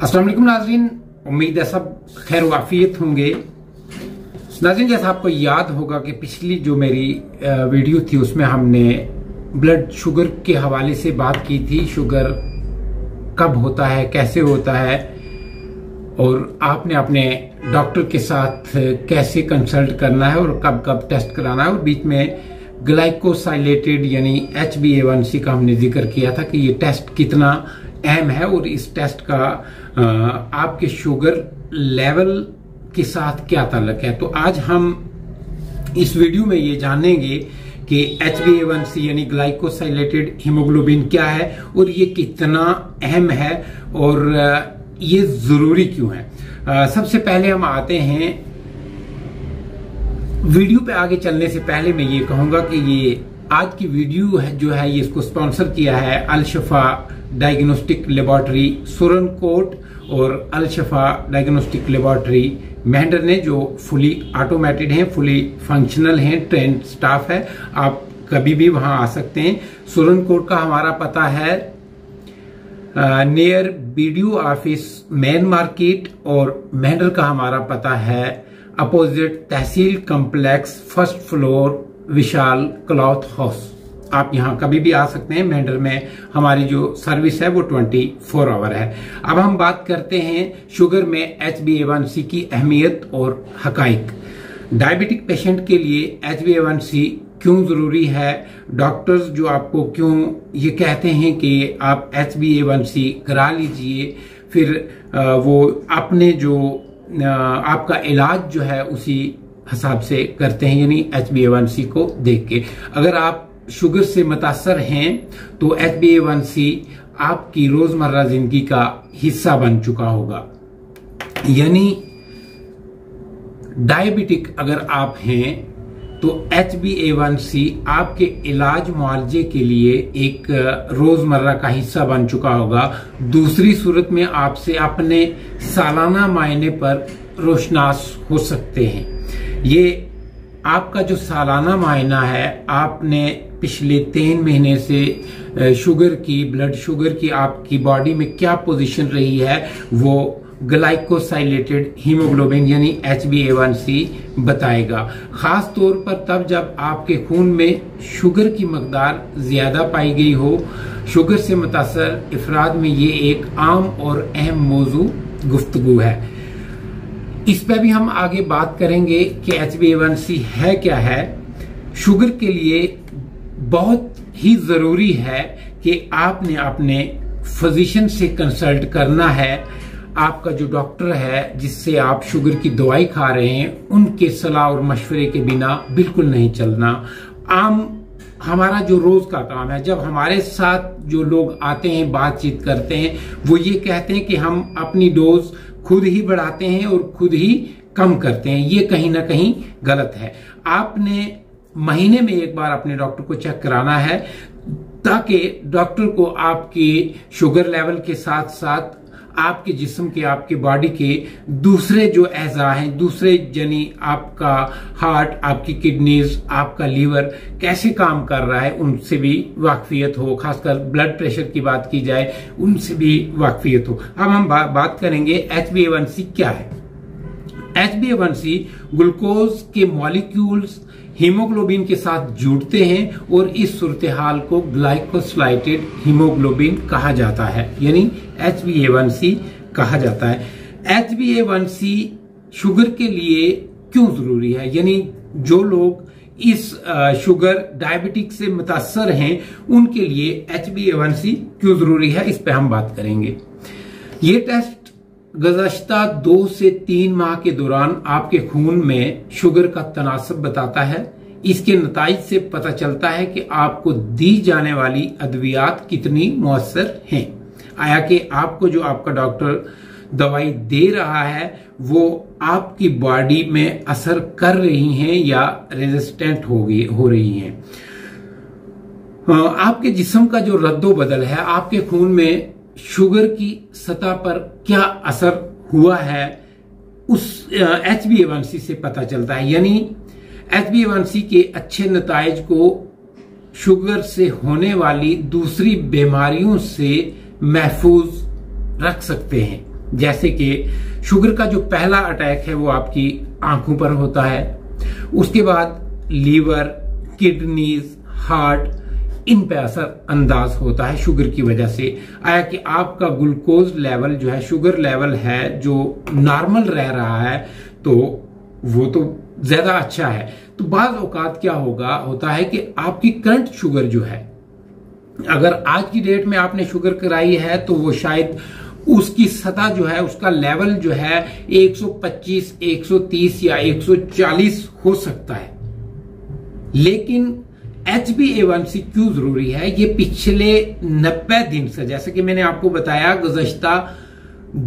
अस्सलाम वालेकुम नाज़रीन, उम्मीद है सब खैर वाफियत होंगे। नाज़रीन, जैसा आपको याद होगा कि पिछली जो मेरी वीडियो थी उसमें हमने ब्लड शुगर के हवाले से बात की थी। शुगर कब होता है, कैसे होता है और आपने अपने डॉक्टर के साथ कैसे कंसल्ट करना है और कब कब टेस्ट कराना है। और बीच में ग्लाइकोसाइलेटेड यानी HbA1c का हमने जिक्र किया था कि ये टेस्ट कितना अहम है और इस टेस्ट का आपके शुगर लेवल के साथ क्या ताल्लुक है। तो आज हम इस वीडियो में ये जानेंगे कि HbA1c यानी ग्लाइकोसाइलेटेड हीमोग्लोबिन क्या है और ये कितना अहम है और ये जरूरी क्यों है। सबसे पहले हम आते हैं, वीडियो पे आगे चलने से पहले मैं ये कहूंगा कि ये आज की वीडियो है जो है ये इसको स्पॉन्सर किया है अल शफा डायग्नोस्टिक लेबोरेटरी सुरनकोट और अल शफा डायग्नोस्टिक लेबोरेटरी मेहंडर ने, जो फुली ऑटोमेटेड हैं, फुली फंक्शनल हैं, ट्रेंड स्टाफ है। आप कभी भी वहां आ सकते हैं। सुरनकोट का हमारा पता है near BDO office main market और मेहंडर का हमारा पता है अपोजिट तहसील कॉम्प्लेक्स फर्स्ट फ्लोर विशाल क्लॉथ हाउस। आप यहाँ कभी भी आ सकते हैं। मेंढर में हमारी जो सर्विस है वो 24 आवर है। अब हम बात करते हैं शुगर में HbA1c की अहमियत और हकाइक। डायबिटिक पेशेंट के लिए HbA1c क्यों जरूरी है, डॉक्टर्स जो आपको क्यों ये कहते हैं कि आप HbA1c करा लीजिए, फिर वो अपने जो आपका इलाज जो है उसी हिसाब से करते हैं यानी HbA1c को देख के। अगर आप शुगर से मुतासर हैं तो HbA1c आपकी रोजमर्रा जिंदगी का हिस्सा बन चुका होगा। यानी डायबिटिक अगर आप हैं तो HbA1c आपके इलाज मुआवजे के लिए एक रोजमर्रा का हिस्सा बन चुका होगा। दूसरी सूरत में आपसे अपने सालाना मायने पर रोशनास हो सकते हैं। ये आपका जो सालाना मायना है, आपने पिछले 3 महीने से शुगर की, ब्लड शुगर की आपकी बॉडी में क्या पोजीशन रही है, वो ग्लाइकोसाइलेटेड हीमोग्लोबिन यानी HbA1c बताएगा। खास तौर पर तब जब आपके खून में शुगर की मकदार ज्यादा पाई गई हो। शुगर से मुतासर अफराद में ये एक आम और अहम मौजू गुफ्तगू है। इस पे भी हम आगे बात करेंगे कि HbA1c है क्या है। शुगर के लिए बहुत ही जरूरी है कि आपने अपने फिजिशियन से कंसल्ट करना है। आपका जो डॉक्टर है जिससे आप शुगर की दवाई खा रहे हैं, उनके सलाह और मशवरे के बिना बिल्कुल नहीं चलना। हमारा जो रोज का काम है, जब हमारे साथ जो लोग आते हैं, बातचीत करते हैं, वो ये कहते हैं कि हम अपनी डोज खुद ही बढ़ाते हैं और खुद ही कम करते हैं। ये कहीं ना कहीं गलत है। आपने महीने में एक बार अपने डॉक्टर को चेक कराना है ताकि डॉक्टर को आपके शुगर लेवल के साथ साथ आपके जिस्म के, आपके बॉडी के दूसरे जो एज़ा हैं, दूसरे यानी आपका हार्ट, आपकी किडनीज, आपका लीवर कैसे काम कर रहा है, उनसे भी वाकफियत हो। खासकर ब्लड प्रेशर की बात की जाए, उनसे भी वाकफियत हो। अब हम बात करेंगे HbA1c क्या है। HbA1c ग्लूकोज के मॉलिक्यूल्स हीमोग्लोबिन के साथ जुड़ते हैं और इस सूरत हाल को ग्लाइकोसाइलेटेड हीमोग्लोबिन कहा जाता है यानी HbA1c कहा जाता है। HbA1c शुगर के लिए क्यों जरूरी है, यानी जो लोग इस शुगर डायबिटिक से मुतासर हैं उनके लिए HbA1c क्यों जरूरी है, इस पे हम बात करेंगे। ये टेस्ट गुज़श्ता 2 से 3 माह के दौरान आपके खून में शुगर का तनासब बताता है। इसके नताइज से पता चलता है कि आपको दी जाने वाली अद्वियात कितनी मुअस्सर हैं। आया कि आपको जो आपका डॉक्टर दवाई दे रहा है वो आपकी बॉडी में असर कर रही हैं या रेजिस्टेंट हो रही हैं। आपके जिस्म का जो रद्दो बदल है, आपके खून में शुगर की सतह पर क्या असर हुआ है, उस HbA1c से पता चलता है। यानी HbA1c के अच्छे नताइज को शुगर से होने वाली दूसरी बीमारियों से महफूज रख सकते हैं। जैसे कि शुगर का जो पहला अटैक है वो आपकी आंखों पर होता है, उसके बाद लीवर, किडनीज, हार्ट, इन पे असर अंदाज होता है शुगर की वजह से। आया कि आपका ग्लूकोज लेवल जो है, शुगर लेवल है जो नॉर्मल रह रहा है, तो वो तो ज्यादा अच्छा है। तो बाज औकात क्या होता है कि आपकी करंट शुगर जो है, अगर आज की डेट में आपने शुगर कराई है तो वो शायद उसकी सतह जो है, उसका लेवल जो है 125, 130 या 140 हो सकता है। लेकिन HbA1c क्यों जरूरी है? ये पिछले 90 दिन से, जैसे कि मैंने आपको बताया, गुज़श्ता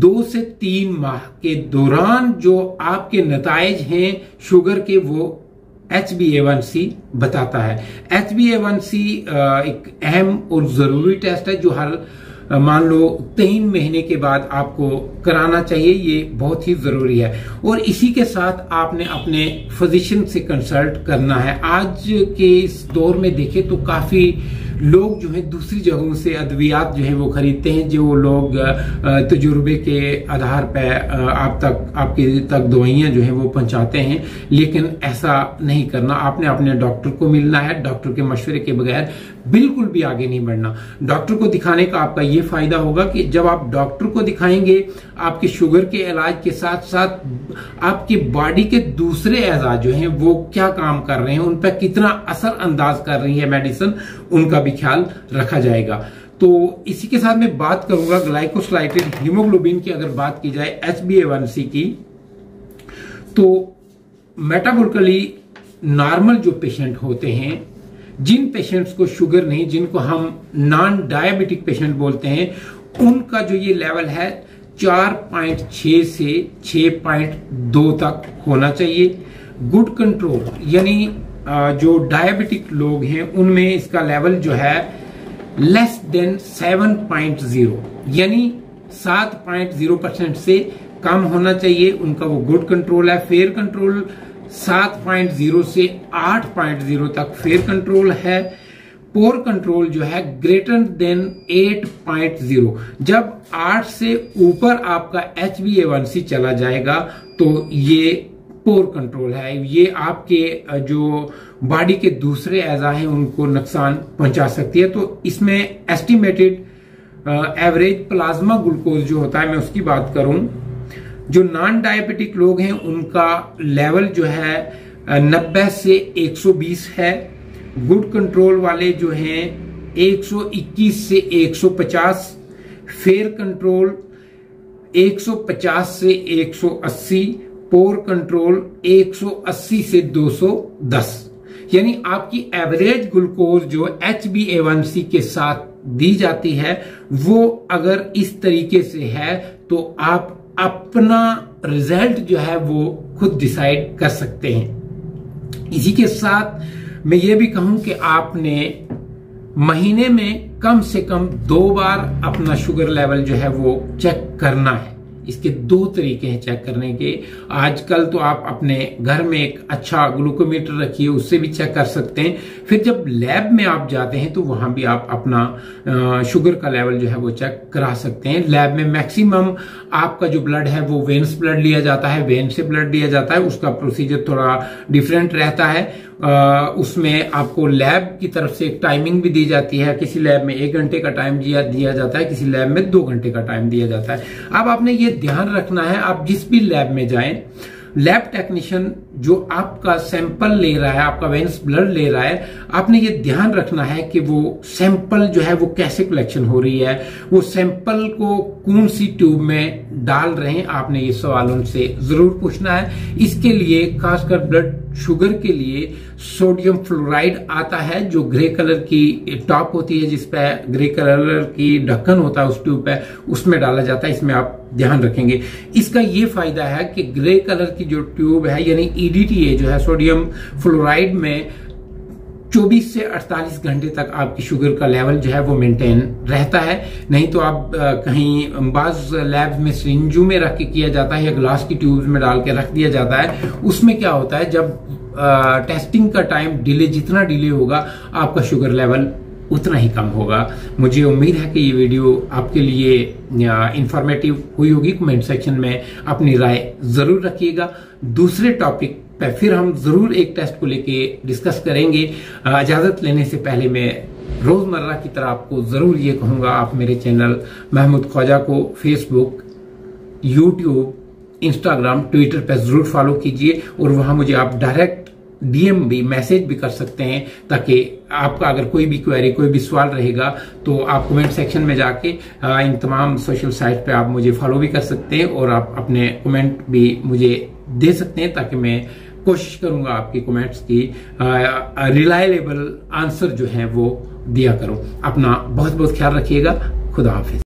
2 से 3 माह के दौरान जो आपके नताइज हैं शुगर के, वो HbA1c बताता है। HbA1c एक अहम और जरूरी टेस्ट है जो हर मान लो 3 महीने के बाद आपको कराना चाहिए। ये बहुत ही जरूरी है और इसी के साथ आपने अपने फिजिशियन से कंसल्ट करना है। आज के इस दौर में देखें तो काफी लोग जो है दूसरी जगहों से अद्वियात जो है वो खरीदते हैं, जो लोग तजुर्बे के आधार पर आपके तक दवाइयां जो है वो पहुंचाते हैं। लेकिन ऐसा नहीं करना, आपने अपने डॉक्टर को मिलना है। डॉक्टर के मशवरे के बगैर बिल्कुल भी आगे नहीं बढ़ना। डॉक्टर को दिखाने का आपका ये फायदा होगा कि जब आप डॉक्टर को दिखाएंगे, आपके शुगर के इलाज के साथ साथ आपकी बॉडी के दूसरे एजाज जो हैं वो क्या काम कर रहे हैं, उन पर कितना असर अंदाज कर रही है मेडिसिन, उनका भी ख्याल रखा जाएगा। तो इसी के साथ मैं बात करूंगा ग्लाइकोसाइलेटेड हीमोग्लोबिन की। अगर बात की जाए HbA1c की, तो मेटाबॉलिकली नॉर्मल जो पेशेंट होते हैं, जिन पेशेंट्स को शुगर नहीं, जिनको हम नॉन डायबिटिक पेशेंट बोलते हैं, उनका जो ये लेवल है 4.6 से 6.2 तक होना चाहिए। गुड कंट्रोल यानी जो डायबिटिक लोग हैं उनमें इसका लेवल जो है लेस देन 7.0 यानी 7.0% से कम होना चाहिए। उनका वो गुड कंट्रोल है। फेयर कंट्रोल 7.0 से 8.0 तक फेयर कंट्रोल है। पोर कंट्रोल जो है ग्रेटर देन 8.0। जब 8 से ऊपर आपका HbA1c चला जाएगा तो ये पोर कंट्रोल है। ये आपके जो बॉडी के दूसरे एजा हैं उनको नुकसान पहुंचा सकती है। तो इसमें एस्टिमेटेड एवरेज प्लाज्मा ग्लूकोज जो होता है, मैं उसकी बात करूं, जो नॉन डायबिटिक लोग हैं उनका लेवल जो है 90 से 120 है। गुड कंट्रोल वाले जो हैं 121 से 150, फेयर कंट्रोल 150 से 180, पोर कंट्रोल 180 से 210। यानी आपकी एवरेज ग्लूकोज जो HbA1c के साथ दी जाती है वो अगर इस तरीके से है तो आप अपना रिजल्ट जो है वो खुद डिसाइड कर सकते हैं। इसी के साथ मैं ये भी कहूं कि आपने महीने में कम से कम 2 बार अपना शुगर लेवल जो है वो चेक करना है। इसके 2 तरीके हैं चेक करने के। आजकल तो आप अपने घर में एक अच्छा ग्लूकोमीटर रखिए, उससे भी चेक कर सकते हैं। फिर जब लैब में आप जाते हैं तो वहां भी आप अपना शुगर का लेवल जो है वो चेक करा सकते हैं। लैब में मैक्सिमम आपका जो ब्लड है वो वेन्स ब्लड लिया जाता है, वेन से ब्लड लिया जाता है। उसका प्रोसीजर थोड़ा डिफरेंट रहता है। उसमें आपको लैब की तरफ से एक टाइमिंग भी दी जाती है। किसी लैब में 1 घंटे का टाइम दिया जाता है, किसी लैब में 2 घंटे का टाइम दिया जाता है। अब आपने ये ध्यान रखना है, आप जिस भी लैब में जाएं, लैब टेक्नीशियन जो आपका सैंपल ले रहा है, आपका वेन्स ब्लड ले रहा है, आपने ये ध्यान रखना है कि वो सैंपल जो है वो कैसे कलेक्शन हो रही है, वो सैंपल को कौन सी ट्यूब में डाल रहे हैं। आपने ये सवाल उनसे जरूर पूछना है। इसके लिए खासकर ब्लड शुगर के लिए सोडियम फ्लोराइड आता है, जो ग्रे कलर की टॉप होती है, जिसपे ग्रे कलर की ढक्कन होता है, उस ट्यूब पे उसमें डाला जाता है। इसमें आप ध्यान रखेंगे। इसका ये फायदा है कि ग्रे कलर की जो ट्यूब है यानी EDTA जो है, सोडियम फ्लोराइड में 24 से 48 घंटे तक आपकी शुगर का लेवल जो है वो मेंटेन रहता है। नहीं तो आप कहीं बाज लैब्स में सिरिंजों में रख के किया जाता है या ग्लास की ट्यूब्स में डाल के रख दिया जाता है। उसमें क्या होता है, जब टेस्टिंग का टाइम जितना डिले होगा, आपका शुगर लेवल उतना ही कम होगा। मुझे उम्मीद है कि ये वीडियो आपके लिए इंफॉर्मेटिव हुई होगी। कमेंट सेक्शन में अपनी राय जरूर रखिएगा। दूसरे टॉपिक पे फिर हम जरूर एक टेस्ट को लेके डिस्कस करेंगे। इजाजत लेने से पहले मैं रोजमर्रा की तरह आपको जरूर ये कहूंगा, आप मेरे चैनल महमूद ख्वाजा को फेसबुक, यूट्यूब, इंस्टाग्राम, ट्विटर पर जरूर फॉलो कीजिए और वहां मुझे आप डायरेक्ट डीएम भी, मैसेज भी कर सकते हैं, ताकि आपका अगर कोई भी क्वेरी, कोई भी सवाल रहेगा तो आप कमेंट सेक्शन में जाके इन तमाम सोशल साइट पे आप मुझे फॉलो भी कर सकते हैं और आप अपने कमेंट भी मुझे दे सकते हैं, ताकि मैं कोशिश करूंगा आपकी कमेंट्स की रिलायबल आंसर जो है वो दिया करूं। अपना बहुत बहुत ख्याल रखिएगा। खुदा हाफिज।